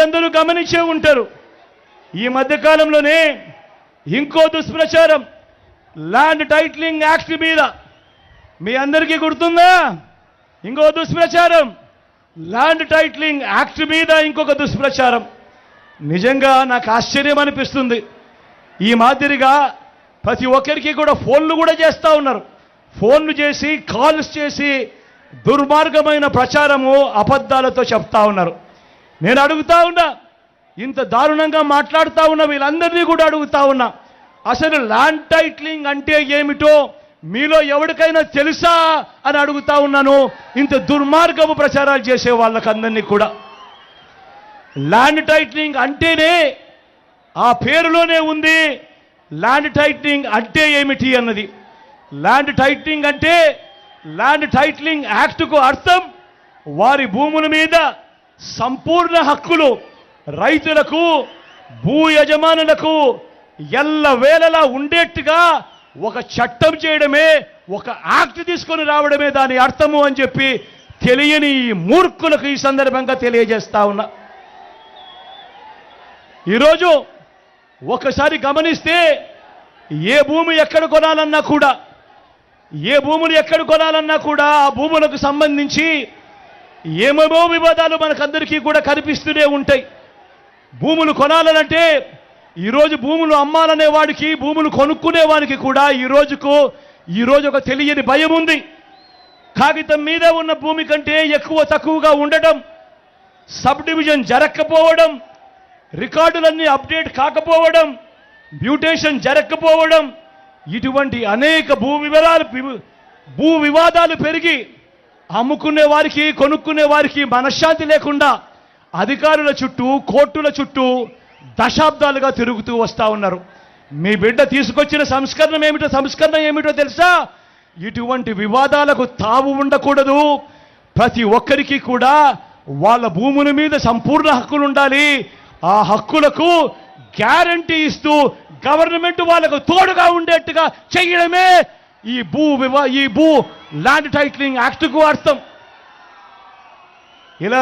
మీరందరూ గమనించే ఉంటారు. ఈ మధ్యకాలంలోనే ఇంకో దుష్ప్రచారం ల్యాండ్ టైటిలింగ్ యాక్ట్ మీద మీ అందరికీ గుర్తుందా? ఇంకో దుష్ప్రచారం ల్యాండ్ టైటిలింగ్ యాక్ట్ మీద ఇంకొక దుష్ప్రచారం. నిజంగా నాకు ఆశ్చర్యం అనిపిస్తుంది. ఈ మాదిరిగా ప్రతి ఒక్కరికి కూడా ఫోన్లు కూడా చేస్తూ ఉన్నారు. ఫోన్లు చేసి కాల్స్ చేసి దుర్మార్గమైన ప్రచారము అబద్ధాలతో చెప్తా ఉన్నారు. నేను అడుగుతా ఉన్నా, ఇంత దారుణంగా మాట్లాడుతూ ఉన్న వీళ్ళందరినీ కూడా అడుగుతా ఉన్నా, అసలు ల్యాండ్ టైటిలింగ్ అంటే ఏమిటో మీలో ఎవరికైనా తెలుసా అని అడుగుతా ఉన్నాను. ఇంత దుర్మార్గపు ప్రచారాలు చేసే వాళ్ళకందరినీ కూడా. ల్యాండ్ టైటిలింగ్ అంటేనే ఆ పేరులోనే ఉంది ల్యాండ్ టైటిలింగ్ అంటే ఏమిటి అన్నది. ల్యాండ్ టైటిలింగ్ అంటే ల్యాండ్ టైటిలింగ్ యాక్ట్కు అర్థం వారి భూముల మీద సంపూర్ణ హక్కులు రైతులకు భూ యజమానులకు ఎల్లవేళలా ఉండేట్టుగా ఒక చట్టం చేయడమే, ఒక యాక్ట్ తీసుకొని రావడమే దాని అర్థము అని చెప్పి తెలియని ఈ మూర్ఖులకు ఈ సందర్భంగా తెలియజేస్తా ఉన్నా. ఈరోజు ఒకసారి గమనిస్తే ఏ భూమి ఎక్కడ కొనాలన్నా కూడా, ఏ భూములు ఎక్కడ కొనాలన్నా కూడా ఆ భూములకు సంబంధించి ఏమేమో వివాదాలు మనకందరికీ కూడా కనిపిస్తూనే ఉంటాయి. భూములు కొనాలనంటే ఈరోజు భూములు అమ్మాలనే వాడికి, భూములు కొనుక్కునే వాడికి కూడా ఈరోజు ఒక తెలియని భయం ఉంది. కాగితం మీద ఉన్న భూమి కంటే ఎక్కువ తక్కువగా ఉండటం, సబ్ డివిజన్ జరగకపోవడం, రికార్డులన్నీ అప్డేట్ కాకపోవడం, మ్యూటేషన్ జరగకపోవడం, ఇటువంటి అనేక భూ వివాదాలు పెరిగి అమ్ముకునే వారికి కొనుక్కునే వారికి మనశ్శాంతి లేకుండా అధికారుల చుట్టూ కోర్టుల చుట్టూ దశాబ్దాలుగా తిరుగుతూ వస్తూ ఉన్నారు. మీ బిడ్డ తీసుకొచ్చిన సంస్కరణ ఏమిటో తెలుసా? ఇటువంటి వివాదాలకు తావు ఉండకూడదు. ప్రతి ఒక్కరికి కూడా వాళ్ళ భూముల మీద సంపూర్ణ హక్కులు ఉండాలి. ఆ హక్కులకు గ్యారంటీ ఇస్తూ గవర్నమెంట్ వాళ్ళకు తోడుగా ఉండేట్టుగా చేయడమే ఈ భూ ల్యాండ్ టైటిలింగ్ యాక్ట్కు అర్థం. ఇలా